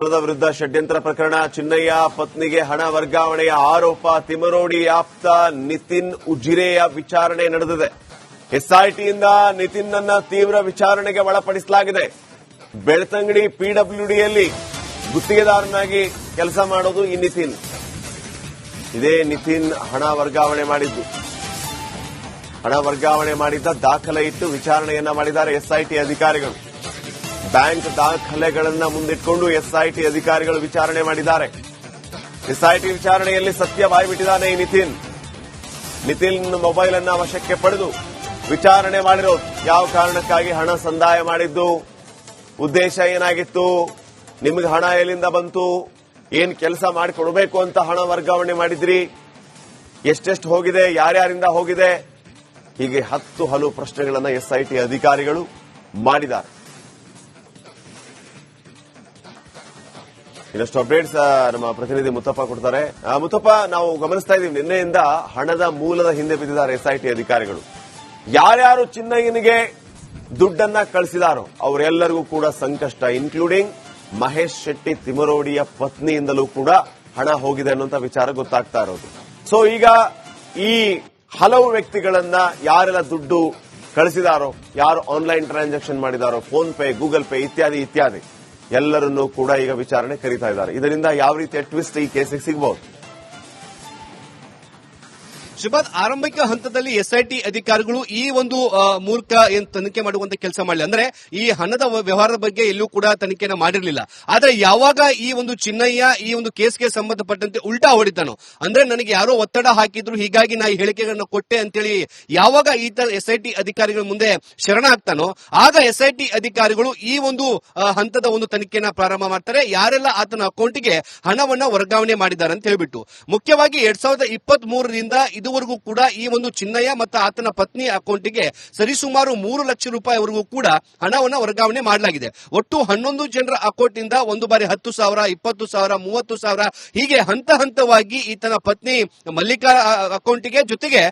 ವಿರುದ್ಧ ಷಡ್ಯಂತ್ರ ಪ್ರಕರಣ ಚಿನ್ನಯ್ಯ ಪತ್ನಿಗೆ ಹಣ ವರ್ಗಾವಣೆಯ ಆರೋಪ ತಿಮರೋಡಿ ಆಪ್ತ ನಿತಿನ್ ಉಜಿರೆಯ ವಿಚಾರಣೆ ನಡೆದಿದೆ. ಎಸ್ಐಟಿಯಿಂದ ನಿತಿನ್ನನ್ನ ತೀವ್ರ ವಿಚಾರಣೆಗೆ ಒಳಪಡಿಸಲಾಗಿದೆ. ಬೆಳ್ತಂಗಡಿ ಪಿಡಬ್ಲ್ಯೂಡಿಯಲ್ಲಿ ಗುತ್ತಿಗೆದಾರನಾಗಿ ಕೆಲಸ ಮಾಡೋದು ಈ ನಿತಿನ್. ಇದೇ ನಿತಿನ್ ಹಣ ವರ್ಗಾವಣೆ ಮಾಡಿದ್ದು. ಹಣ ವರ್ಗಾವಣೆ ಮಾಡಿದ್ದ ದಾಖಲೆ ಇಟ್ಟು ವಿಚಾರಣೆಯನ್ನ ಮಾಡಿದ್ದಾರೆ ಎಸ್ಐಟಿ ಅಧಿಕಾರಿಗಳು. ಬ್ಯಾಂಕ್ ದಾಖಲೆಗಳನ್ನ ಮುಂದಿಟ್ಕೊಂಡು ಎಸ್ಐಟಿ ಅಧಿಕಾರಿಗಳು ವಿಚಾರಣೆ ಮಾಡಿದ್ದಾರೆ. ಎಸ್ಐಟಿ ವಿಚಾರಣೆಯಲ್ಲಿ ಸತ್ಯ ಬಾಯ್ಬಿಟ್ಟಿದ್ದಾನೆ ಈ ನಿತಿನ್ ಮೊಬೈಲ್ ಅನ್ನ ವಶಕ್ಕೆ ಪಡೆದು ವಿಚಾರಣೆ ಮಾಡಿರೋದು. ಯಾವ ಕಾರಣಕ್ಕಾಗಿ ಹಣ ಸಂದಾಯ ಮಾಡಿದ್ದು, ಉದ್ದೇಶ ಏನಾಗಿತ್ತು, ನಿಮಗೆ ಹಣ ಎಲ್ಲಿಂದ ಬಂತು, ಏನ್ ಕೆಲಸ ಮಾಡಿಕೊಡ್ಬೇಕು ಅಂತ ಹಣ ವರ್ಗಾವಣೆ ಮಾಡಿದ್ರಿ, ಎಷ್ಟೆಷ್ಟು ಹೋಗಿದೆ, ಯಾರ್ಯಾರಿಂದ ಹೋಗಿದೆ, ಹೀಗೆ ಹಲವು ಪ್ರಶ್ನೆಗಳನ್ನು ಎಸ್ಐಟಿ ಅಧಿಕಾರಿಗಳು ಮಾಡಿದ್ದಾರೆ. ಇನ್ನಷ್ಟು ಅಪ್ಡೇಟ್ಸ್ ನಮ್ಮ ಪ್ರತಿನಿಧಿ ಮುತ್ತಪ್ಪ ಕೊಡ್ತಾರೆ. ಮುತ್ತಪ್ಪ, ನಾವು ಗಮನಿಸ್ತಾ ಇದ್ದೀವಿ ನಿನ್ನೆಯಿಂದ ಹಣದ ಮೂಲದ ಹಿಂದೆ ಬಿದ್ದಿದ್ದಾರೆ ಎಸ್ಐಟಿ ಅಧಿಕಾರಿಗಳು. ಯಾರ್ಯಾರು ಚಿನ್ನಯ್ಯನಿಗೆ ದುಡ್ಡನ್ನ ಕಳಿಸಿದಾರೋ ಅವರೆಲ್ಲರಿಗೂ ಕೂಡ ಸಂಕಷ್ಟ, ಇನ್ಕ್ಲೂಡಿಂಗ್ ಮಹೇಶ್ ಶೆಟ್ಟಿ ತಿಮರೋಡಿಯ ಪತ್ನಿಯಿಂದಲೂ ಕೂಡ ಹಣ ಹೋಗಿದೆ ಅನ್ನುವಂತ ವಿಚಾರ ಗೊತ್ತಾಗ್ತಾ ಇರೋದು. ಸೊ ಈಗ ಈ ಹಲವು ವ್ಯಕ್ತಿಗಳನ್ನ ಯಾರೆಲ್ಲ ದುಡ್ಡು ಕಳಿಸಿದಾರೋ, ಯಾರು ಆನ್ಲೈನ್ ಟ್ರಾನ್ಸಾಕ್ಷನ್ ಮಾಡಿದಾರೋ, ಫೋನ್ ಪೇ, ಗೂಗಲ್ ಪೇ ಇತ್ಯಾದಿ ಎಲ್ಲರನ್ನೂ ಕೂಡ ಈಗ ವಿಚಾರಣೆ ಕರೀತಾ ಇದ್ದಾರೆ. ಇದರಿಂದ ಯಾವ ರೀತಿಯ ಟ್ವಿಸ್ಟ್ ಈ ಕೇಸಿಗೆ ಸಿಗಬಹುದು? ಶ್ರೀಪಾದ್, ಆರಂಭಿಕ ಹಂತದಲ್ಲಿ ಎಸ್ಐಟಿ ಅಧಿಕಾರಿಗಳು ಈ ಒಂದು ಮೂಲಕ ತನಿಖೆ ಮಾಡುವಂತ ಕೆಲಸ ಮಾಡಲಿ, ಅಂದ್ರೆ ಈ ಹಣದ ವ್ಯವಹಾರದ ಬಗ್ಗೆ ಎಲ್ಲೂ ಕೂಡ ತನಿಖೆನ ಮಾಡಿರಲಿಲ್ಲ. ಆದ್ರೆ ಯಾವಾಗ ಈ ಒಂದು ಚಿನ್ನಯ್ಯ ಈ ಒಂದು ಕೇಸ್ಗೆ ಸಂಬಂಧಪಟ್ಟಂತೆ ಉಲ್ಟಾ ಹೊಡಿತಾನೋ, ಅಂದ್ರೆ ನನಗೆ ಯಾರೋ ಒತ್ತಡ ಹಾಕಿದ್ರು, ಹೀಗಾಗಿ ನಾ ಈ ಹೇಳಿಕೆಗಳನ್ನ ಕೊಟ್ಟೆ ಅಂತೇಳಿ ಯಾವಾಗ ಈತ ಎಸ್ಐಟಿ ಅಧಿಕಾರಿಗಳ ಮುಂದೆ ಶರಣ ಆಗ್ತಾನೋ, ಆಗ ಎಸ್ಐಟಿ ಅಧಿಕಾರಿಗಳು ಈ ಒಂದು ಹಂತದ ಒಂದು ತನಿಖೆನ ಪ್ರಾರಂಭ ಮಾಡ್ತಾರೆ. ಯಾರೆಲ್ಲ ಆತನ ಅಕೌಂಟ್ಗೆ ಹಣವನ್ನ ವರ್ಗಾವಣೆ ಮಾಡಿದ್ದಾರೆ ಅಂತ ಹೇಳ್ಬಿಟ್ಟು, ಮುಖ್ಯವಾಗಿ 2023ರಿಂದ ಇದುವರೆಗೂ ಕೂಡ ಈ ಒಂದು ಚಿನ್ನಯ್ಯ ಮತ್ತು ಆತನ ಪತ್ನಿ ಅಕೌಂಟ್ಗೆ ಸರಿಸುಮಾರು 3 ಲಕ್ಷ ರೂಪಾಯಿವರೆಗೂ ಕೂಡ ಹಣವನ್ನು ವರ್ಗಾವಣೆ ಮಾಡಲಾಗಿದೆ. ಒಟ್ಟು 11 ಜನರ ಅಕೌಂಟ್ ಇಂದ ಒಂದು ಬಾರಿ 10,000, 20,000, 30,000 ಹೀಗೆ ಹಂತವಾಗಿ ಈತನ ಪತ್ನಿ ಮಲ್ಲಿಕಾ ಅಕೌಂಟ್ಗೆ, ಜೊತೆಗೆ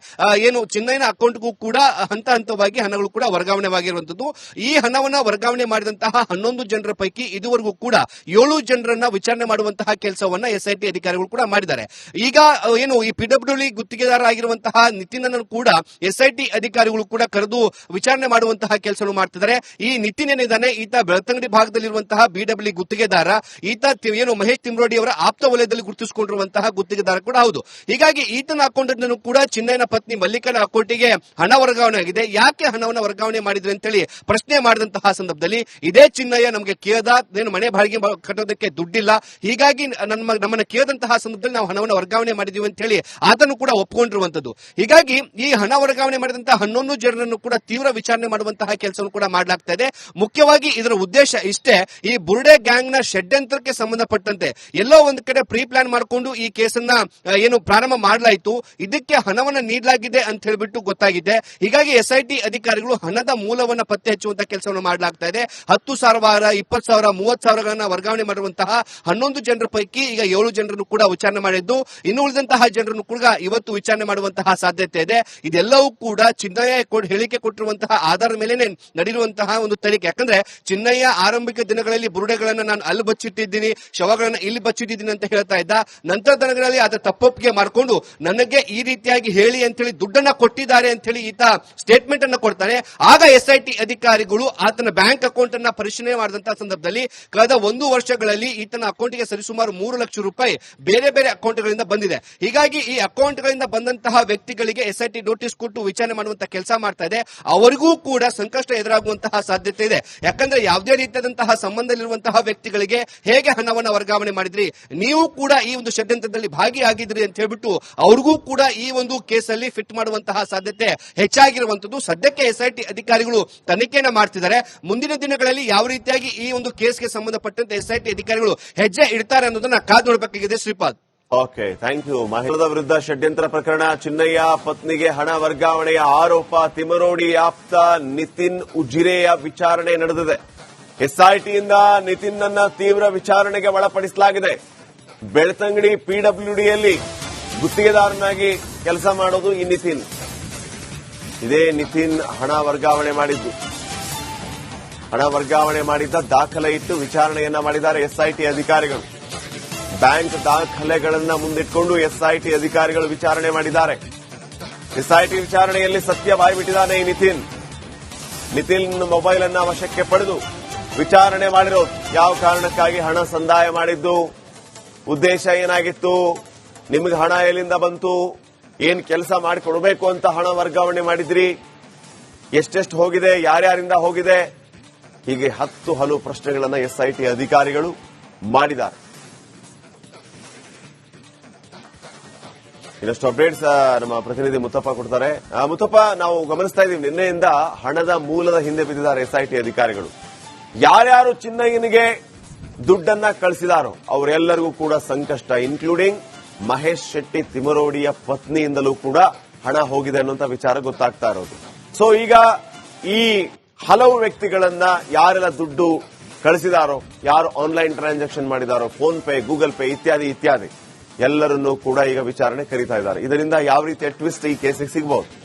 ಏನು ಚಿನ್ನಯ್ಯನ ಅಕೌಂಟ್ಗೂ ಕೂಡ ಹಂತವಾಗಿ ಹಣಗಳು ಕೂಡ ವರ್ಗಾವಣೆವಾಗಿರುವಂತದ್ದು. ಈ ಹಣವನ್ನ ವರ್ಗಾವಣೆ ಮಾಡಿದಂತಹ 11 ಜನರ ಪೈಕಿ ಇದುವರೆಗೂ ಕೂಡ 7 ಜನರನ್ನ ವಿಚಾರಣೆ ಮಾಡುವಂತಹ ಕೆಲಸವನ್ನ ಎಸ್ಐಟಿ ಅಧಿಕಾರಿಗಳು ಕೂಡ ಮಾಡಿದ್ದಾರೆ. ಈಗ ಏನು ಈ ಪಿಡಬ್ಲ್ಯೂಡಿ ಗುತ್ತಿಗೆದಾರ ಆಗಿರುವಂತಹ ನಿತಿನ್ ಕೂಡ ಎಸ್ಐಟಿ ಅಧಿಕಾರಿಗಳು ಕೂಡ ಕರೆದು ವಿಚಾರಣೆ ಮಾಡುವಂತಹ ಕೆಲಸ ಮಾಡ್ತಿದ್ದಾರೆ. ಈ ನಿತಿನ್ ಏನಿದ್ದಾನೆ, ಈತ ಬೆಳ್ತಂಗಡಿ ಭಾಗದಲ್ಲಿರುವಂತಹ ಬಿಡಬ್ಲ್ಯೂ ಗುತ್ತಿಗೆದಾರ. ಈತ ಏನು ಮಹೇಶ್ ತಿಮ್ರೋಡಿ ಅವರ ಆಪ್ತ ವಲಯದಲ್ಲಿ ಗುರುತಿಸಿಕೊಂಡಿರುವಂತಹ ಗುತ್ತಿಗೆದಾರ ಕೂಡ ಹೌದು. ಹೀಗಾಗಿ ಈತನ ಅಕೌಂಟ್ ಅನ್ನು ಕೂಡ ಚಿನ್ನಯ್ಯನ ಪತ್ನಿ ಮಲ್ಲಿಕನ ಅಕೌಂಟಿಗೆ ಹಣ ವರ್ಗಾವಣೆ ಆಗಿದೆ. ಯಾಕೆ ಹಣವನ್ನು ವರ್ಗಾವಣೆ ಮಾಡಿದ್ರೆ ಅಂತೇಳಿ ಪ್ರಶ್ನೆ ಮಾಡಿದಂತಹ ಸಂದರ್ಭದಲ್ಲಿ, ಇದೇ ಚಿನ್ನಯ್ಯ ನಮಗೆ ಕೇಳ್ದ, ಏನು ಮನೆ ಬಾಡಿಗೆ ಕಟ್ಟೋದಕ್ಕೆ ದುಡ್ಡಿಲ್ಲ, ಹೀಗಾಗಿ ನಮ್ಮನ್ನ ಕೇಳಿದಂತಹ ಸಂದರ್ಭದಲ್ಲಿ ನಾವು ಹಣವನ್ನು ವರ್ಗಾವಣೆ ಮಾಡಿದೀವಿ ಅಂತ ಹೇಳಿ ಆತನು ಕೂಡ ಒಪ್ಪಿಕೊಂಡಿರುವಂತದ್ದು. ಹೀಗಾಗಿ ಈ ಹಣ ವರ್ಗಾವಣೆ ಮಾಡಿದಂತಹ 11 ಜನರನ್ನು ಕೂಡ ತೀವ್ರ ವಿಚಾರಣೆ ಮಾಡುವಂತಹ ಕೆಲಸವನ್ನು ಕೂಡ ಮಾಡಲಾಗ್ತಾ ಇದೆ. ಮುಖ್ಯವಾಗಿ ಇದರ ಉದ್ದೇಶ ಇಷ್ಟೇ, ಈ ಬುರ್ಡೆ ಗ್ಯಾಂಗ್ ನ ಷಡ್ಯಂತ್ರಕ್ಕೆ ಸಂಬಂಧಪಟ್ಟಂತೆ ಎಲ್ಲೋ ಒಂದು ಕಡೆ ಪ್ರೀ ಪ್ಲಾನ್ ಮಾಡಿಕೊಂಡು ಈ ಕೇಸನ್ನ ಏನು ಪ್ರಾರಂಭ ಮಾಡಲಾಯಿತು, ಇದಕ್ಕೆ ಹಣವನ್ನು ನೀಡಲಾಗಿದೆ ಅಂತ ಹೇಳ್ಬಿಟ್ಟು ಗೊತ್ತಾಗಿದೆ. ಹೀಗಾಗಿ ಎಸ್ಐಟಿ ಅಧಿಕಾರಿಗಳು ಹಣದ ಮೂಲವನ್ನ ಪತ್ತೆ ಹಚ್ಚುವಂತಹ ಕೆಲಸವನ್ನು ಮಾಡಲಾಗ್ತಾ ಇದೆ. 10,000, 20,000, 30,000 ವರ್ಗಾವಣೆ ಮಾಡಿರುವಂತಹ 11 ಜನರ ಪೈಕಿ ಈಗ 7 ಜನರನ್ನು ಕೂಡ ವಿಚಾರಣೆ ಮಾಡಿದ್ದು, ಇನ್ನು ಉಳಿದಂತಹ ಜನರನ್ನು ಕೂಡ ಇವತ್ತು ವಿಚಾರಣೆ ಮಾಡುವಂತಹ ಸಾಧ್ಯತೆ ಇದೆ. ಇದೆಲ್ಲವೂ ಕೂಡ ಚಿನ್ನಯ್ಯ ಹೇಳಿಕೆ ಕೊಟ್ಟಿರುವಂತಹ ಆಧಾರದ ಮೇಲೆ ನಡೆಯುವಂತಹ ಒಂದು ತನಿಖೆ. ಯಾಕಂದ್ರೆ ಚಿನ್ನಯ್ಯ ಆರಂಭಿಕ ದಿನಗಳಲ್ಲಿ ಬುರುಡೆಗಳನ್ನ ನಾನು ಅಲ್ಲಿ ಬಚ್ಚಿಟ್ಟಿದ್ದೀನಿ, ಶವಗಳನ್ನ ಇಲ್ಲಿ ಬಚ್ಚಿಟ್ಟಿದ್ದೀನಿ ಅಂತ ಹೇಳ್ತಾ ಇದ್ದ. ನಂತರ ದಿನಗಳಲ್ಲಿ ಅದ ತಪ್ಪೊಪ್ಪಿಗೆ ಮಾಡಿಕೊಂಡು ನನಗೆ ಈ ರೀತಿಯಾಗಿ ಹೇಳಿ ಅಂತ ಹೇಳಿ ದುಡ್ಡನ್ನ ಕೊಟ್ಟಿದ್ದಾರೆ ಅಂತ ಹೇಳಿ ಈತ ಸ್ಟೇಟ್ಮೆಂಟ್ ಅನ್ನ ಕೊಡ್ತಾನೆ. ಆಗ ಎಸ್ಐಟಿ ಅಧಿಕಾರಿಗಳು ಆತನ ಬ್ಯಾಂಕ್ ಅಕೌಂಟ್ ಅನ್ನ ಪರಿಶೀಲನೆ ಮಾಡಿದಂತಹ ಸಂದರ್ಭದಲ್ಲಿ ಕಳೆದ 1 ವರ್ಷಗಳಲ್ಲಿ ಈತನ ಅಕೌಂಟ್ಗೆ ಸರಿಸುಮಾರು 3 ಲಕ್ಷ ರೂಪಾಯಿ ಬೇರೆ ಬೇರೆ ಅಕೌಂಟ್ಗಳಿಂದ ಬಂದಿದೆ. ಹೀಗಾಗಿ ಈ ಅಕೌಂಟ್ಗಳಿಂದ ಬಂದಂತಹ ವ್ಯಕ್ತಿಗಳಿಗೆ ಎಸ್ಐಟಿ ನೋಟಿಸ್ ಕೊಟ್ಟು ವಿಚಾರಣೆ ಮಾಡುವಂತಹ ಕೆಲಸ ಮಾಡ್ತಾ ಇದೆ. ಅವರಿಗೂ ಕೂಡ ಸಂಕಷ್ಟ ಎದುರಾಗುವಂತಹ ಸಾಧ್ಯತೆ ಇದೆ. ಯಾಕಂದ್ರೆ ಯಾವುದೇ ರೀತಿಯಾದಂತಹ ಸಂಬಂಧದಲ್ಲಿರುವಂತಹ ವ್ಯಕ್ತಿಗಳಿಗೆ ಹೇಗೆ ಹಣವನ್ನು ವರ್ಗಾವಣೆ ಮಾಡಿದ್ರಿ, ನೀವು ಕೂಡ ಈ ಒಂದು ಷಡ್ಯಂತ್ರದಲ್ಲಿ ಭಾಗಿಯಾಗಿದ್ರಿ ಅಂತ ಹೇಳ್ಬಿಟ್ಟು ಅವ್ರಿಗೂ ಕೂಡ ಈ ಒಂದು ಕೇಸಲ್ಲಿ ಫಿಟ್ ಮಾಡುವಂತಹ ಸಾಧ್ಯತೆ ಹೆಚ್ಚಾಗಿರುವಂತದ್ದು. ಸದ್ಯಕ್ಕೆ ಎಸ್ಐಟಿ ಅಧಿಕಾರಿಗಳು ತನಿಖೆಯನ್ನು ಮಾಡ್ತಿದ್ದಾರೆ. ಮುಂದಿನ ದಿನಗಳಲ್ಲಿ ಯಾವ ರೀತಿಯಾಗಿ ಈ ಒಂದು ಕೇಸ್ಗೆ ಸಂಬಂಧಪಟ್ಟಂತೆ ಎಸ್ಐಟಿ ಅಧಿಕಾರಿಗಳು ಹೆಜ್ಜೆ ಇಡ್ತಾರೆ ಅನ್ನೋದನ್ನ ಕಾದು ನೋಡಬೇಕಾಗಿದೆ. Shripad, okay, thank you. ಮಹಿಳಾ ವಿರುದ್ಧ ಷಡ್ಯಂತ್ರ ಪ್ರಕರಣ ಚಿನ್ನಯ್ಯ ಪತ್ನಿಗೆ ಹಣ ವರ್ಗಾವಣೆಯ ಆರೋಪ ತಿಮರೋಡಿ ಆಪ್ತ ನಿತಿನ್ ಉಜಿರೆಯ ವಿಚಾರಣೆ ನಡೆದಿದೆ. ಎಸ್ಐಟಿಯಿಂದ ನಿತಿನ್ನನ್ನ ತೀವ್ರ ವಿಚಾರಣೆಗೆ ಒಳಪಡಿಸಲಾಗಿದೆ. ಬೆಳ್ತಂಗಡಿ ಪಿಡಬ್ಲ್ಯೂಡಿಯಲ್ಲಿ ಗುತ್ತಿಗೆದಾರನಾಗಿ ಕೆಲಸ ಮಾಡೋದು ಈ ನಿತಿನ್. ಇದೇ ನಿತಿನ್ ಹಣ ವರ್ಗಾವಣೆ ಮಾಡಿದ್ದು. ಹಣ ವರ್ಗಾವಣೆ ಮಾಡಿದ್ದ ದಾಖಲೆ ಇಟ್ಟು ವಿಚಾರಣೆಯನ್ನ ಮಾಡಿದ್ದಾರೆ ಎಸ್ಐಟಿ ಅಧಿಕಾರಿಗಳು. ಬ್ಯಾಂಕ್ ದಾಖಲೆಗಳನ್ನ ಮುಂದಿಟ್ಕೊಂಡು ಎಸ್ಐಟಿ ಅಧಿಕಾರಿಗಳು ವಿಚಾರಣೆ ಮಾಡಿದ್ದಾರೆ. ಎಸ್ಐಟಿ ವಿಚಾರಣೆಯಲ್ಲಿ ಸತ್ಯ ಬಾಯ್ಬಿಟ್ಟಿದ್ದಾನೆ ಈ ನಿತಿನ್ ಮೊಬೈಲ್ ಅನ್ನ ವಶಕ್ಕೆ ಪಡೆದು ವಿಚಾರಣೆ ಮಾಡಿರೋದು. ಯಾವ ಕಾರಣಕ್ಕಾಗಿ ಹಣ ಸಂದಾಯ ಮಾಡಿದ್ದು, ಉದ್ದೇಶ ಏನಾಗಿತ್ತು, ನಿಮಗೆ ಹಣ ಎಲ್ಲಿಂದ ಬಂತು, ಏನ್ ಕೆಲಸ ಮಾಡಿಕೊಡ್ಬೇಕು ಅಂತ ಹಣ ವರ್ಗಾವಣೆ ಮಾಡಿದ್ರಿ, ಎಷ್ಟೆಷ್ಟು ಹೋಗಿದೆ, ಯಾರ್ಯಾರಿಂದ ಹೋಗಿದೆ, ಹೀಗೆ ಹಲವು ಪ್ರಶ್ನೆಗಳನ್ನು ಎಸ್ಐಟಿ ಅಧಿಕಾರಿಗಳು ಮಾಡಿದ್ದಾರೆ. ಇನ್ನಷ್ಟು ಅಪ್ಡೇಟ್ಸ್ ನಮ್ಮ ಪ್ರತಿನಿಧಿ ಮುತ್ತಪ್ಪ ಕೊಡ್ತಾರೆ. ಮುತ್ತಪ್ಪ, ನಾವು ಗಮನಿಸ್ತಾ ಇದ್ದೀವಿ ನಿನ್ನೆಯಿಂದ ಹಣದ ಮೂಲದ ಹಿಂದೆ ಬಿದ್ದಿದ್ದಾರೆ ಎಸ್ಐಟಿ ಅಧಿಕಾರಿಗಳು. ಯಾರ್ಯಾರು ಚಿನ್ನಯ್ಯನಿಗೆ ದುಡ್ಡನ್ನ ಕಳಿಸಿದಾರೋ ಅವರೆಲ್ಲರಿಗೂ ಕೂಡ ಸಂಕಷ್ಟ, ಇನ್ಕ್ಲೂಡಿಂಗ್ ಮಹೇಶ್ ಶೆಟ್ಟಿ ತಿಮರೋಡಿಯ ಪತ್ನಿಯಿಂದಲೂ ಕೂಡ ಹಣ ಹೋಗಿದೆ ಅನ್ನುವಂತ ವಿಚಾರ ಗೊತ್ತಾಗ್ತಾ ಇರೋದು. ಸೊ ಈಗ ಈ ಹಲವು ವ್ಯಕ್ತಿಗಳನ್ನ ಯಾರೆಲ್ಲ ದುಡ್ಡು ಕಳಿಸಿದಾರೋ, ಯಾರು ಆನ್ಲೈನ್ ಟ್ರಾನ್ಸಾಕ್ಷನ್ ಮಾಡಿದಾರೋ, ಫೋನ್ ಪೇ, ಗೂಗಲ್ ಪೇ ಇತ್ಯಾದಿ ಎಲ್ಲರನ್ನೂ ಕೂಡ ಈಗ ವಿಚಾರಣೆ ಕರೀತಾ ಇದ್ದಾರೆ. ಇದರಿಂದ ಯಾವ ರೀತಿಯ ಟ್ವಿಸ್ಟ್ ಈ ಕೇಸಿಗೆ ಸಿಗಬಹುದು?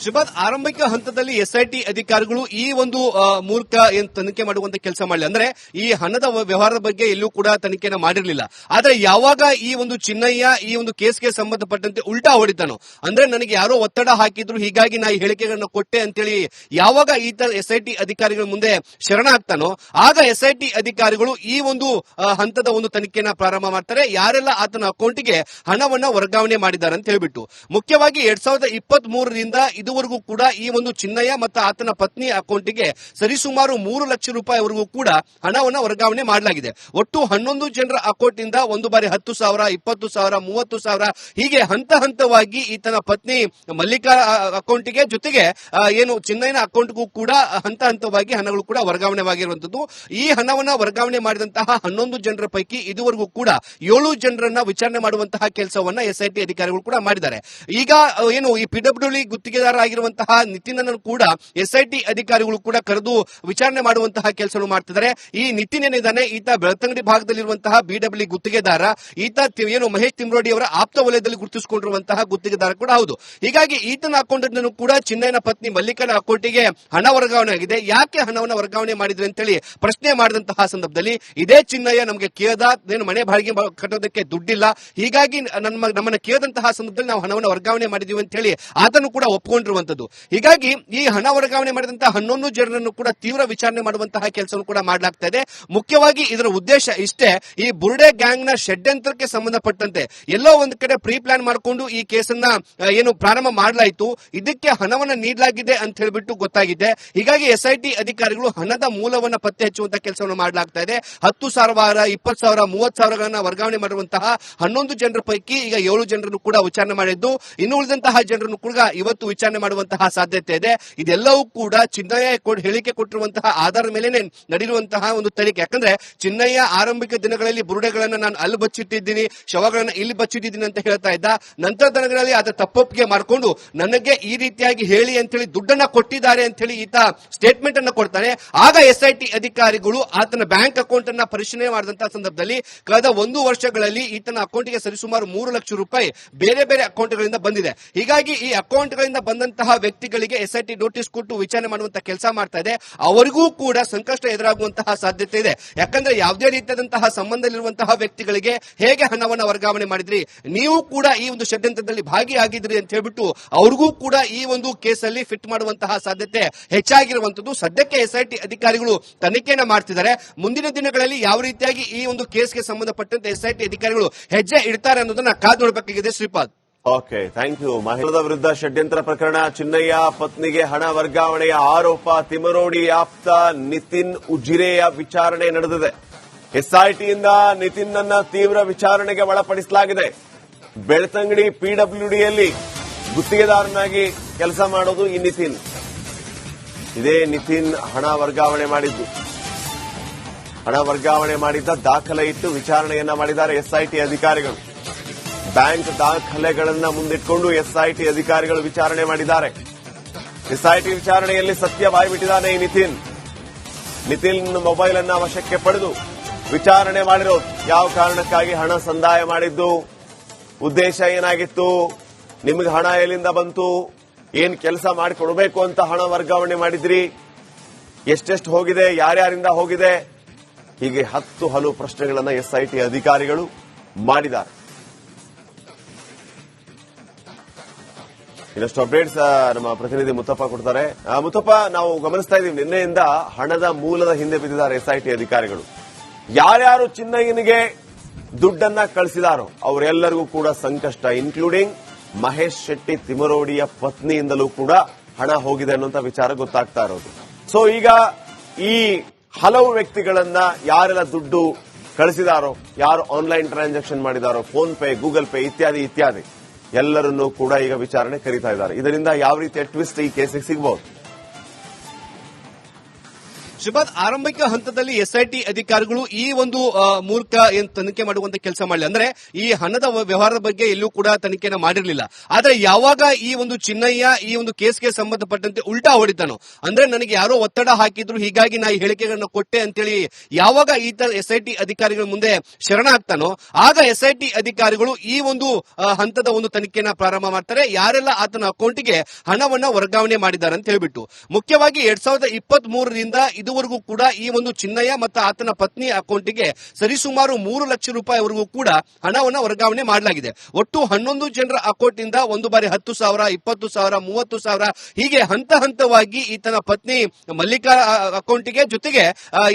ಶ್ರೀಪಾದ್, ಆರಂಭಿಕ ಹಂತದಲ್ಲಿ ಎಸ್ಐಟಿ ಅಧಿಕಾರಿಗಳು ಈ ಒಂದು ಮೂಲಕ ಏನ್ ತನಿಖೆ ಮಾಡುವಂತ ಕೆಲಸ ಮಾಡಲಿ, ಅಂದ್ರೆ ಈ ಹಣದ ವ್ಯವಹಾರದ ಬಗ್ಗೆ ಎಲ್ಲೂ ಕೂಡ ತನಿಖೆನ ಮಾಡಿರಲಿಲ್ಲ. ಆದ್ರೆ ಯಾವಾಗ ಈ ಒಂದು ಚಿನ್ನಯ್ಯ ಈ ಒಂದು ಕೇಸ್ಗೆ ಸಂಬಂಧಪಟ್ಟಂತೆ ಉಲ್ಟಾ ಹೊಡಿತಾನೋ, ಅಂದ್ರೆ ನನಗೆ ಯಾರೋ ಒತ್ತಡ ಹಾಕಿದ್ರು, ಹೀಗಾಗಿ ನಾ ಈ ಹೇಳಿಕೆಗಳನ್ನ ಕೊಟ್ಟೆ ಅಂತೇಳಿ ಯಾವಾಗ ಈತ ಎಸ್ಐಟಿ ಅಧಿಕಾರಿಗಳ ಮುಂದೆ ಶರಣ ಆಗ್ತಾನೋ, ಆಗ ಎಸ್ಐಟಿ ಅಧಿಕಾರಿಗಳು ಈ ಒಂದು ಹಂತದ ಒಂದು ತನಿಖೆನ ಪ್ರಾರಂಭ ಮಾಡ್ತಾರೆ. ಯಾರೆಲ್ಲ ಆತನ ಅಕೌಂಟ್ಗೆ ಹಣವನ್ನ ವರ್ಗಾವಣೆ ಮಾಡಿದ್ದಾರೆ ಅಂತ ಹೇಳ್ಬಿಟ್ಟು, ಮುಖ್ಯವಾಗಿ 2023ರಿಂದ ಇದುವರೆಗೂ ಕೂಡ ಈ ಒಂದು ಚಿನ್ನಯ್ಯ ಮತ್ತು ಆತನ ಪತ್ನಿ ಅಕೌಂಟ್ಗೆ ಸರಿಸುಮಾರು 3 ಲಕ್ಷ ರೂಪಾಯಿವರೆಗೂ ಕೂಡ ಹಣವನ್ನು ವರ್ಗಾವಣೆ ಮಾಡಲಾಗಿದೆ. ಒಟ್ಟು 11 ಜನರ ಅಕೌಂಟ್ ಇಂದ ಒಂದು ಬಾರಿ 10,000, 20,000, 30,000 ಹೀಗೆ ಹಂತವಾಗಿ ಈತನ ಪತ್ನಿ ಮಲ್ಲಿಕಾ ಅಕೌಂಟ್ಗೆ, ಜೊತೆಗೆ ಏನು ಚಿನ್ನಯ್ಯನ ಅಕೌಂಟ್ಗೂ ಕೂಡ ಹಂತವಾಗಿ ಹಣಗಳು ಕೂಡ ವರ್ಗಾವಣೆವಾಗಿರುವಂತದ್ದು. ಈ ಹಣವನ್ನ ವರ್ಗಾವಣೆ ಮಾಡಿದಂತಹ 11 ಜನರ ಪೈಕಿ ಇದುವರೆಗೂ ಕೂಡ 7 ಜನರನ್ನ ವಿಚಾರಣೆ ಮಾಡುವಂತಹ ಕೆಲಸವನ್ನ ಎಸ್ಐಟಿ ಅಧಿಕಾರಿಗಳು ಕೂಡ ಮಾಡಿದ್ದಾರೆ. ಈಗ ಏನು ಈ ಪಿಡಬ್ಲ್ಯೂಡಿ ಗುತ್ತಿಗೆದಾರ ಆಗಿರುವಂತಹ ನಿತಿನ್ ಅನ್ನು ಕೂಡ ಎಸ್ಐಟಿ ಅಧಿಕಾರಿಗಳು ಕೂಡ ಕರೆದು ವಿಚಾರಣೆ ಮಾಡುವಂತಹ ಕೆಲಸ ಮಾಡ್ತಿದ್ದಾರೆ. ಈ ನಿತಿನ್ ಏನಿದ್ದಾನೆ, ಈತ ಬೆಳ್ತಂಗಡಿ ಭಾಗದಲ್ಲಿರುವಂತಹ ಬಿಡಬ್ಲ್ಯೂ ಗುತ್ತಿಗೆದಾರ. ಈತ ಏನು ಮಹೇಶ್ ತಿಮ್ರೋಡಿ ಅವರ ಆಪ್ತ ವಲಯದಲ್ಲಿ ಗುರುತಿಸಿಕೊಂಡಿರುವಂತಹ ಗುತ್ತಿಗೆದಾರ ಕೂಡ ಹೌದು. ಹೀಗಾಗಿ ಈತನ ಅಕೌಂಟ್ ಅನ್ನು ಕೂಡ ಚಿನ್ನಯ್ಯನ ಪತ್ನಿ ಮಲ್ಲಿಕನ ಅಕೌಂಟಿಗೆ ಹಣ ವರ್ಗಾವಣೆ ಆಗಿದೆ. ಯಾಕೆ ಹಣವನ್ನು ವರ್ಗಾವಣೆ ಮಾಡಿದ್ರೆ ಅಂತೇಳಿ ಪ್ರಶ್ನೆ ಮಾಡಿದಂತಹ ಸಂದರ್ಭದಲ್ಲಿ, ಇದೇ ಚಿನ್ನಯ್ಯ ನಮಗೆ ಕೇಳ್ದ, ಏನು ಮನೆ ಬಾಡಿಗೆ ಕಟ್ಟೋದಕ್ಕೆ ದುಡ್ಡಿಲ್ಲ, ಹೀಗಾಗಿ ನಮ್ಮನ್ನ ಕೇಳಿದಂತಹ ಸಂದರ್ಭದಲ್ಲಿ ನಾವು ಹಣವನ್ನು ವರ್ಗಾವಣೆ ಮಾಡಿದೀವಿ ಅಂತ ಹೇಳಿ ಆತನು ಕೂಡ ಒಪ್ಪಿಕೊಂಡಿರುವಂತದ್ದು. ಹೀಗಾಗಿ ಈ ಹಣ ವರ್ಗಾವಣೆ ಮಾಡಿದಂತಹ 11 ಜನರನ್ನು ಕೂಡ ತೀವ್ರ ವಿಚಾರಣೆ ಮಾಡುವಂತಹ ಕೆಲಸವನ್ನು ಕೂಡ ಮಾಡಲಾಗ್ತಾ ಇದೆ. ಮುಖ್ಯವಾಗಿ ಇದರ ಉದ್ದೇಶ ಇಷ್ಟೇ, ಈ ಬುರ್ಡೆ ಗ್ಯಾಂಗ್ ನ ಷಡ್ಯಂತ್ರಕ್ಕೆ ಸಂಬಂಧಪಟ್ಟಂತೆ ಎಲ್ಲೋ ಒಂದು ಕಡೆ ಪ್ರೀ ಪ್ಲಾನ್ ಮಾಡಿಕೊಂಡು ಈ ಕೇಸನ್ನ ಏನು ಪ್ರಾರಂಭ ಮಾಡಲಾಯಿತು, ಇದಕ್ಕೆ ಹಣವನ್ನು ನೀಡಲಾಗಿದೆ ಅಂತ ಹೇಳ್ಬಿಟ್ಟು ಗೊತ್ತಾಗಿದೆ. ಹೀಗಾಗಿ ಎಸ್ಐಟಿ ಅಧಿಕಾರಿಗಳು ಹಣದ ಮೂಲವನ್ನ ಪತ್ತೆ ಹಚ್ಚುವಂತಹ ಕೆಲಸವನ್ನು ಮಾಡಲಾಗ್ತಾ ಇದೆ. 10,000, 20,000, 30,000 ವರ್ಗಾವಣೆ ಮಾಡಿರುವಂತಹ 11 ಜನರ ಪೈಕಿ ಈಗ 7 ಜನರನ್ನು ಕೂಡ ವಿಚಾರಣೆ ಮಾಡಿದ್ದು, ಇನ್ನು ಉಳಿದಂತಹ ಜನರನ್ನು ಕೂಡ ಇವತ್ತು ವಿಚಾರಣೆ ಮಾಡುವಂತಹ ಸಾಧ್ಯತೆ ಇದೆ. ಇದೆಲ್ಲವೂ ಕೂಡ ಚಿನ್ನಯ್ಯ ಹೇಳಿಕೆ ಕೊಟ್ಟಿರುವಂತಹ ಆಧಾರದ ಮೇಲೆ ನಡೆಯುವಂತಹ ಒಂದು ತನಿಖೆ. ಯಾಕಂದ್ರೆ ಚಿನ್ನಯ್ಯ ಆರಂಭಿಕ ದಿನಗಳಲ್ಲಿ ಬುರುಡೆಗಳನ್ನ ನಾನು ಅಲ್ಲಿ ಬಚ್ಚಿಟ್ಟಿದ್ದೀನಿ, ಶವಗಳನ್ನ ಇಲ್ಲಿ ಬಚ್ಚಿಟ್ಟಿದ್ದೀನಿ ಅಂತ ಹೇಳ್ತಾ ಇದ್ದ. ನಂತರ ದಿನಗಳಲ್ಲಿ ಅದ ತಪ್ಪೊಪ್ಪಿಗೆ ಮಾಡಿಕೊಂಡು ನನಗೆ ಈ ರೀತಿಯಾಗಿ ಹೇಳಿ ಅಂತ ಹೇಳಿ ದುಡ್ಡನ್ನ ಕೊಟ್ಟಿದ್ದಾರೆ ಅಂತ ಹೇಳಿ ಈತ ಸ್ಟೇಟ್ಮೆಂಟ್ ಅನ್ನ ಕೊಡ್ತಾನೆ. ಆಗ ಎಸ್ಐಟಿ ಅಧಿಕಾರಿಗಳು ಆತನ ಬ್ಯಾಂಕ್ ಅಕೌಂಟ್ ಅನ್ನ ಪರಿಶೀಲನೆ ಮಾಡಿದಂತಹ ಸಂದರ್ಭದಲ್ಲಿ ಕಳೆದ 1 ವರ್ಷಗಳಲ್ಲಿ ಈತನ ಅಕೌಂಟ್ಗೆ ಸರಿಸುಮಾರು 3 ಲಕ್ಷ ರೂಪಾಯಿ ಬೇರೆ ಬೇರೆ ಅಕೌಂಟ್ಗಳಿಂದ ಬಂದಿದೆ. ಹೀಗಾಗಿ ಈ ಅಕೌಂಟ್ಗಳಿಂದ ಬಂದಂತಹ ವ್ಯಕ್ತಿಗಳಿಗೆ ಎಸ್ಐಟಿ ನೋಟಿಸ್ ಕೊಟ್ಟು ವಿಚಾರಣೆ ಮಾಡುವಂತಹ ಕೆಲಸ ಮಾಡ್ತಾ ಇದೆ. ಅವರಿಗೂ ಕೂಡ ಸಂಕಷ್ಟ ಎದುರಾಗುವಂತಹ ಸಾಧ್ಯತೆ ಇದೆ. ಯಾಕಂದ್ರೆ ಯಾವುದೇ ರೀತಿಯಾದಂತಹ ಸಂಬಂಧದಲ್ಲಿರುವಂತಹ ವ್ಯಕ್ತಿಗಳಿಗೆ ಹೇಗೆ ಹಣವನ್ನು ವರ್ಗಾವಣೆ ಮಾಡಿದ್ರಿ, ನೀವು ಕೂಡ ಈ ಒಂದು ಷಡ್ಯಂತ್ರದಲ್ಲಿ ಭಾಗಿಯಾಗಿದ್ರಿ ಅಂತ ಹೇಳ್ಬಿಟ್ಟು ಅವ್ರಿಗೂ ಕೂಡ ಈ ಒಂದು ಕೇಸಲ್ಲಿ ಫಿಟ್ ಮಾಡುವಂತಹ ಸಾಧ್ಯತೆ ಹೆಚ್ಚಾಗಿರುವಂತದ್ದು. ಸದ್ಯಕ್ಕೆ ಎಸ್ಐಟಿ ಅಧಿಕಾರಿಗಳು ತನಿಖೆಯನ್ನು ಮಾಡ್ತಿದ್ದಾರೆ. ಮುಂದಿನ ದಿನಗಳಲ್ಲಿ ಯಾವ ರೀತಿಯಾಗಿ ಈ ಒಂದು ಕೇಸ್ಗೆ ಸಂಬಂಧಪಟ್ಟಂತೆ ಎಸ್ಐಟಿ ಅಧಿಕಾರಿಗಳು ಹೆಜ್ಜೆ ಇಡ್ತಾರೆ ಅನ್ನೋದನ್ನ ಕಾದು ನೋಡಬೇಕಾಗಿದೆ. Shripad, okay, thank you. ಮಹಿಳೆಯ ವಿರುದ್ಧ ಷಡ್ಯಂತ್ರ ಪ್ರಕರಣ, ಚಿನ್ನಯ್ಯ ಪತ್ನಿಗೆ ಹಣ ವರ್ಗಾವಣೆಯ ಆರೋಪ, ತಿಮರೋಡಿ ಆಪ್ತ ನಿತಿನ್ ಉಜಿರೆಯ ವಿಚಾರಣೆ ನಡೆದಿದೆ. ಎಸ್ಐಟಿಯಿಂದ ನಿತಿನ್ ಅನ್ನ ತೀವ್ರ ವಿಚಾರಣೆಗೆ ಒಳಪಡಿಸಲಾಗಿದೆ. ಬೆಳ್ತಂಗಡಿ ಪಿಡಬ್ಲ್ಯೂಡಿಯಲ್ಲಿ ಗುತ್ತಿಗೆದಾರನಾಗಿ ಕೆಲಸ ಮಾಡೋದು ಈ ನಿತಿನ್. ಇದೇ ನಿತಿನ್ ಹಣ ವರ್ಗಾವಣೆ ಮಾಡಿದ್ದು. ಹಣ ವರ್ಗಾವಣೆ ಮಾಡಿದ್ದ ದಾಖಲೆ ಇಟ್ಟು ವಿಚಾರಣೆಯನ್ನ ಮಾಡಿದ್ದಾರೆ ಎಸ್ಐಟಿ ಅಧಿಕಾರಿಗಳು. ಬ್ಯಾಂಕ್ ದಾಖಲೆಗಳನ್ನ ಮುಂದಿಟ್ಕೊಂಡು ಎಸ್ಐಟಿ ಅಧಿಕಾರಿಗಳು ವಿಚಾರಣೆ ಮಾಡಿದ್ದಾರೆ. ಎಸ್ಐಟಿ ವಿಚಾರಣೆಯಲ್ಲಿ ಸತ್ಯ ಬಾಯ್ಬಿಟ್ಟಿದ್ದಾನೆ ಈ ನಿತಿನ್ ಮೊಬೈಲ್ ಅನ್ನ ವಶಕ್ಕೆ ಪಡೆದು ವಿಚಾರಣೆ ಮಾಡಿರೋದು. ಯಾವ ಕಾರಣಕ್ಕಾಗಿ ಹಣ ಸಂದಾಯ ಮಾಡಿದ್ದು, ಉದ್ದೇಶ ಏನಾಗಿತ್ತು, ನಿಮಗೆ ಹಣ ಎಲ್ಲಿಂದ ಬಂತು, ಏನ್ ಕೆಲಸ ಮಾಡಿಕೊಡ್ಬೇಕು ಅಂತ ಹಣ ವರ್ಗಾವಣೆ ಮಾಡಿದ್ರಿ, ಎಷ್ಟೆಷ್ಟು ಹೋಗಿದೆ, ಯಾರ್ಯಾರಿಂದ ಹೋಗಿದೆ, ಹೀಗೆ ಹಲವು ಪ್ರಶ್ನೆಗಳನ್ನ ಎಸ್ಐಟಿ ಅಧಿಕಾರಿಗಳು ಮಾಡಿದ್ದಾರೆ. ಇನ್ನಷ್ಟು ಅಪ್ಡೇಟ್ಸ್ ನಮ್ಮ ಪ್ರತಿನಿಧಿ ಮುತ್ತಪ್ಪ ಕೊಡ್ತಾರೆ. ಮುತ್ತಪ್ಪ, ನಾವು ಗಮನಿಸ್ತಾ ಇದೀವಿ ನಿನ್ನೆಯಿಂದ ಹಣದ ಮೂಲದ ಹಿಂದೆ ಬಿದ್ದಿದ್ದಾರೆ ಎಸ್ಐಟಿ ಅಧಿಕಾರಿಗಳು. ಯಾರ್ಯಾರು ಚಿನ್ನಯ್ಯನಿಗೆ ದುಡ್ಡನ್ನ ಕಳಿಸಿದಾರೋ ಅವರೆಲ್ಲರಿಗೂ ಕೂಡ ಸಂಕಷ್ಟ, ಇನ್ಕ್ಲೂಡಿಂಗ್ ಮಹೇಶ್ ಶೆಟ್ಟಿ ತಿಮರೋಡಿಯ ಪತ್ನಿಯಿಂದಲೂ ಕೂಡ ಹಣ ಹೋಗಿದೆ ಅನ್ನುವಂತ ವಿಚಾರ ಗೊತ್ತಾಗ್ತಾ ಇರೋದು. ಸೊ ಈಗ ಈ ಹಲವು ವ್ಯಕ್ತಿಗಳನ್ನ ಯಾರೆಲ್ಲ ದುಡ್ಡು ಕಳಿಸಿದಾರೋ, ಯಾರು ಆನ್ಲೈನ್ ಟ್ರಾನ್ಸಾಕ್ಷನ್ ಮಾಡಿದಾರೋ, ಫೋನ್ ಪೇ, ಗೂಗಲ್ ಪೇ ಇತ್ಯಾದಿ ಇತ್ಯಾದಿ ಎಲ್ಲರನ್ನೂ ಕೂಡ ಈಗ ವಿಚಾರಣೆ ಕರೀತಾ ಇದ್ದಾರೆ. ಇದರಿಂದ ಯಾವ ರೀತಿಯ ಟ್ವಿಸ್ಟ್ ಈ ಕೇಸಿಗೆ ಸಿಗಬಹುದು? ಶ್ರೀಪಾದ್, ಆರಂಭಿಕ ಹಂತದಲ್ಲಿ ಎಸ್ಐಟಿ ಅಧಿಕಾರಿಗಳು ಈ ಒಂದು ಮೂಲಕ ಏನ್ ತನಿಖೆ ಮಾಡುವಂತ ಕೆಲಸ ಮಾಡಲಿ, ಅಂದ್ರೆ ಈ ಹಣದ ವ್ಯವಹಾರದ ಬಗ್ಗೆ ಎಲ್ಲೂ ಕೂಡ ತನಿಖೆನ ಮಾಡಿರಲಿಲ್ಲ. ಆದ್ರೆ ಯಾವಾಗ ಈ ಒಂದು ಚಿನ್ನಯ್ಯ ಈ ಒಂದು ಕೇಸ್ಗೆ ಸಂಬಂಧಪಟ್ಟಂತೆ ಉಲ್ಟಾ ಹೊಡಿತಾನೋ, ಅಂದ್ರೆ ನನಗೆ ಯಾರೋ ಒತ್ತಡ ಹಾಕಿದ್ರು ಹೀಗಾಗಿ ನಾ ಈ ಹೇಳಿಕೆಗಳನ್ನ ಕೊಟ್ಟೆ ಅಂತೇಳಿ ಯಾವಾಗ ಈತ ಎಸ್ಐಟಿ ಅಧಿಕಾರಿಗಳ ಮುಂದೆ ಶರಣ ಆಗ್ತಾನೋ, ಆಗ ಎಸ್ಐಟಿ ಅಧಿಕಾರಿಗಳು ಈ ಒಂದು ಹಂತದ ಒಂದು ತನಿಖೆನ ಪ್ರಾರಂಭ ಮಾಡ್ತಾರೆ. ಯಾರೆಲ್ಲ ಆತನ ಅಕೌಂಟ್ಗೆ ಹಣವನ್ನ ವರ್ಗಾವಣೆ ಮಾಡಿದ್ದಾರೆ ಅಂತ ಹೇಳ್ಬಿಟ್ಟು, ಮುಖ್ಯವಾಗಿ 2023ರಿಂದ ಇದುವರೆಗೂ ಕೂಡ ಈ ಒಂದು ಚಿನ್ನಯ್ಯ ಮತ್ತು ಆತನ ಪತ್ನಿ ಅಕೌಂಟ್ಗೆ ಸರಿಸುಮಾರು 3 ಲಕ್ಷ ರೂಪಾಯಿವರೆಗೂ ಕೂಡ ಹಣವನ್ನು ವರ್ಗಾವಣೆ ಮಾಡಲಾಗಿದೆ. ಒಟ್ಟು 11 ಜನರ ಅಕೌಂಟ್ ಇಂದ ಒಂದು ಬಾರಿ 10,000, 20,000, 30,000 ಹೀಗೆ ಹಂತವಾಗಿ ಈತನ ಪತ್ನಿ ಮಲ್ಲಿಕಾ ಅಕೌಂಟ್ಗೆ ಜೊತೆಗೆ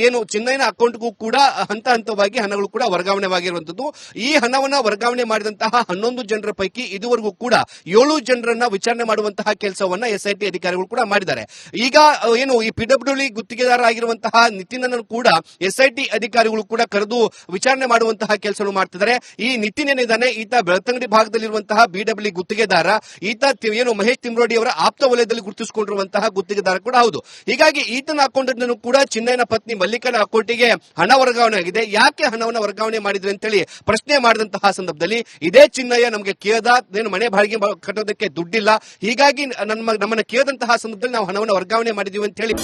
ಏನು ಚಿನ್ನಯ್ಯನ ಅಕೌಂಟ್ಗೂ ಕೂಡ ಹಂತವಾಗಿ ಹಣಗಳು ಕೂಡ ವರ್ಗಾವಣೆವಾಗಿರುವಂತದ್ದು. ಈ ಹಣವನ್ನ ವರ್ಗಾವಣೆ ಮಾಡಿದಂತಹ 11 ಜನರ ಪೈಕಿ ಇದುವರೆಗೂ ಕೂಡ 7 ಜನರನ್ನ ವಿಚಾರಣೆ ಮಾಡುವಂತಹ ಕೆಲಸವನ್ನ ಎಸ್ಐಟಿ ಅಧಿಕಾರಿಗಳು ಕೂಡ ಮಾಡಿದ್ದಾರೆ. ಈಗ ಏನು ಈ ಪಿಡಬ್ಲ್ಯೂಡಿ ಗುತ್ತಿಗೆದಾರ ಆಗಿರುವಂತಹ ನಿತಿನ್ ಅನ್ನು ಕೂಡ ಎಸ್ಐಟಿ ಅಧಿಕಾರಿಗಳು ಕೂಡ ಕರೆದು ವಿಚಾರಣೆ ಮಾಡುವಂತಹ ಕೆಲಸ ಮಾಡ್ತಿದ್ದಾರೆ. ಈ ನಿತಿನ್ ಏನಿದ್ದಾನೆ, ಈತ ಬೆಳ್ತಂಗಡಿ ಭಾಗದಲ್ಲಿರುವಂತಹ ಬಿಡಬ್ಲ್ಯೂ ಗುತ್ತಿಗೆದಾರ. ಈತ ಏನು ಮಹೇಶ್ ತಿಮ್ರೋಡಿ ಅವರ ಆಪ್ತ ವಲಯದಲ್ಲಿ ಗುರುತಿಸಿಕೊಂಡಿರುವಂತಹ ಗುತ್ತಿಗೆದಾರ ಕೂಡ ಹೌದು. ಹೀಗಾಗಿ ಈತನ ಅಕೌಂಟ್ ಅನ್ನು ಕೂಡ ಚಿನ್ನಯ್ಯನ ಪತ್ನಿ ಮಲ್ಲಿಕನ ಅಕೌಂಟಿಗೆ ಹಣ ವರ್ಗಾವಣೆ ಆಗಿದೆ. ಯಾಕೆ ಹಣವನ್ನು ವರ್ಗಾವಣೆ ಮಾಡಿದ್ರೆ ಅಂತೇಳಿ ಪ್ರಶ್ನೆ ಮಾಡಿದಂತಹ ಸಂದರ್ಭದಲ್ಲಿ, ಇದೇ ಚಿನ್ನಯ್ಯ ನಮಗೆ ಕೇಳ್ದ, ಏನು ಮನೆ ಬಾಡಿಗೆ ಕಟ್ಟೋದಕ್ಕೆ ದುಡ್ಡಿಲ್ಲ, ಹೀಗಾಗಿ ನಮ್ಮನ್ನ ಕೇಳಿದಂತಹ ಸಂದರ್ಭದಲ್ಲಿ ನಾವು ಹಣವನ್ನು ವರ್ಗಾವಣೆ ಮಾಡಿದೀವಿ ಅಂತ ಹೇಳಿ